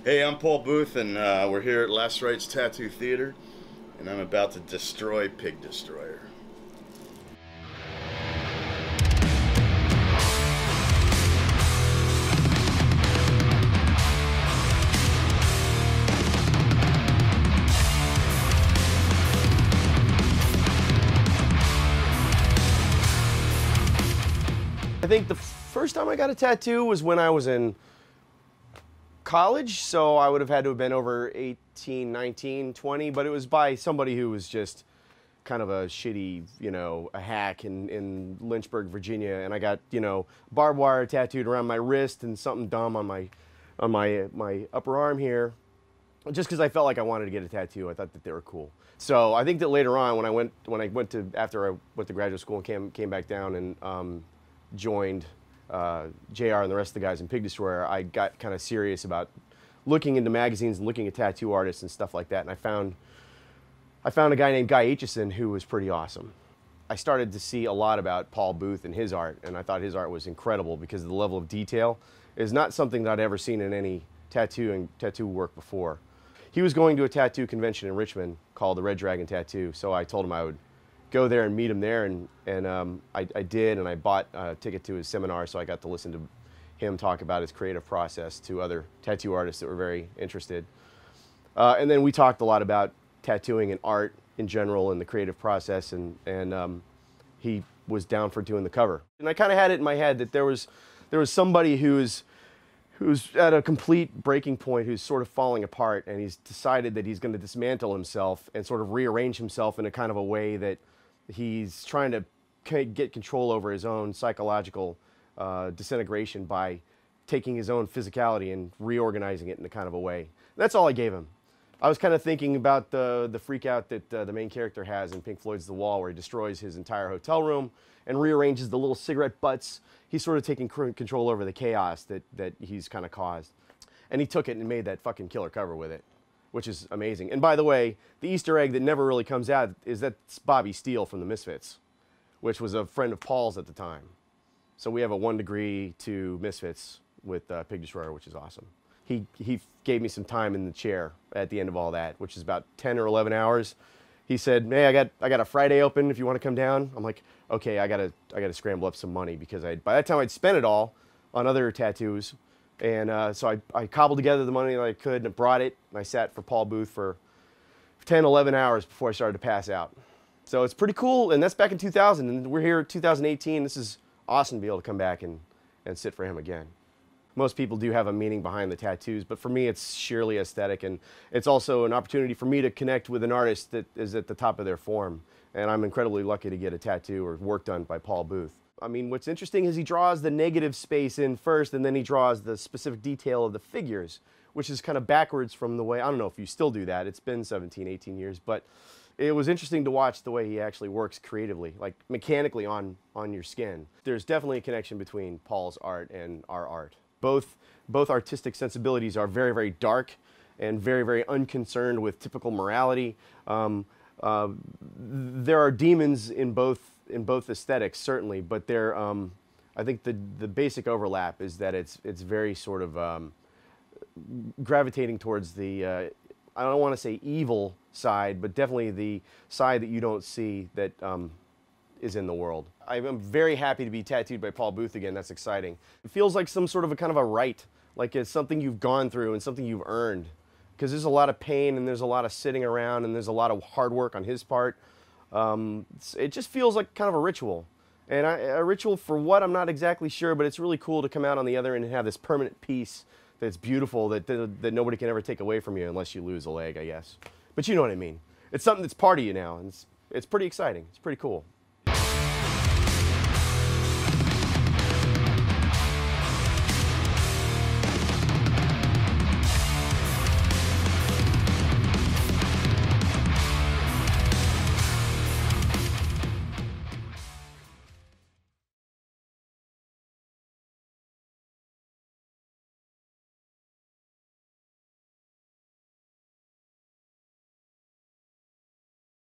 Hey, I'm Paul Booth, and we're here at Last Rites Tattoo Theatre, and I'm about to destroy Pig Destroyer. I think the first time I got a tattoo was when I was in college, so I would have had to have been over 18, 19, 20, but it was by somebody who was just kind of a shitty, a hack in Lynchburg, Virginia, and I got, barbed wire tattooed around my wrist and something dumb on my upper arm here, just because I felt like I wanted to get a tattoo. I thought that they were cool. So I think that later on, after I went to graduate school and came back down and joined JR and the rest of the guys in Pig Destroyer, I got kind of serious about looking into magazines and looking at tattoo artists and stuff like that. And I found a guy named Guy Aitchison who was pretty awesome. I started to see a lot about Paul Booth and his art, and I thought his art was incredible because the level of detail is not something that I'd ever seen in any tattoo work before. He was going to a tattoo convention in Richmond called the Red Dragon Tattoo, so I told him I would go there and meet him there, and I did, and I bought a ticket to his seminar, so I got to listen to him talk about his creative process to other tattoo artists that were very interested. And then we talked a lot about tattooing and art in general and the creative process, and he was down for doing the cover. And I kind of had it in my head that there was somebody who's at a complete breaking point, who's sort of falling apart, and he's decided that he's going to dismantle himself and sort of rearrange himself in a kind of a way that he's trying to get control over his own psychological disintegration by taking his own physicality and reorganizing it in a kind of a way. That's all I gave him. I was kind of thinking about the freak out that the main character has in Pink Floyd's The Wall, where he destroys his entire hotel room and rearranges the little cigarette butts. He's sort of taking control over the chaos that he's kind of caused. And he took it and made that fucking killer cover with it, which is amazing. And by the way, the Easter egg that never really comes out is that's Bobby Steele from the Misfits, which was a friend of Paul's at the time. So we have a 1 degree to Misfits with Pig Destroyer, which is awesome. He gave me some time in the chair at the end of all that, which is about 10 or 11 hours. He said, "Hey, I got a Friday open if you want to come down." I'm like, "Okay, I gotta scramble up some money," because by that time I'd spent it all on other tattoos. And so I cobbled together the money that I could and brought it, and I sat for Paul Booth for 10, 11 hours before I started to pass out. So it's pretty cool, and that's back in 2000, and we're here in 2018. This is awesome to be able to come back and sit for him again. Most people do have a meaning behind the tattoos, but for me it's sheerly aesthetic, and it's also an opportunity for me to connect with an artist that is at the top of their form. And I'm incredibly lucky to get a tattoo or work done by Paul Booth. I mean, what's interesting is he draws the negative space in first, and then he draws the specific detail of the figures, which is kind of backwards from the way, I don't know if you still do that, it's been 17, 18 years, but it was interesting to watch the way he actually works creatively, like mechanically on your skin. There's definitely a connection between Paul's art and our art. Both artistic sensibilities are very, very dark and very, very unconcerned with typical morality. There are demons in both aesthetics, certainly, but I think the basic overlap is that it's very sort of gravitating towards the I don't want to say evil side, but definitely the side that you don't see that is in the world. I'm very happy to be tattooed by Paul Booth again. That's exciting. It feels like some sort of a kind of a right, like it's something you've gone through and something you've earned, because there's a lot of pain and there's a lot of sitting around and there's a lot of hard work on his part. It just feels like kind of a ritual. And a ritual for what, I'm not exactly sure, but it's really cool to come out on the other end and have this permanent piece that's beautiful that nobody can ever take away from you unless you lose a leg, I guess. But you know what I mean. It's something that's part of you now, and it's pretty exciting. It's pretty cool.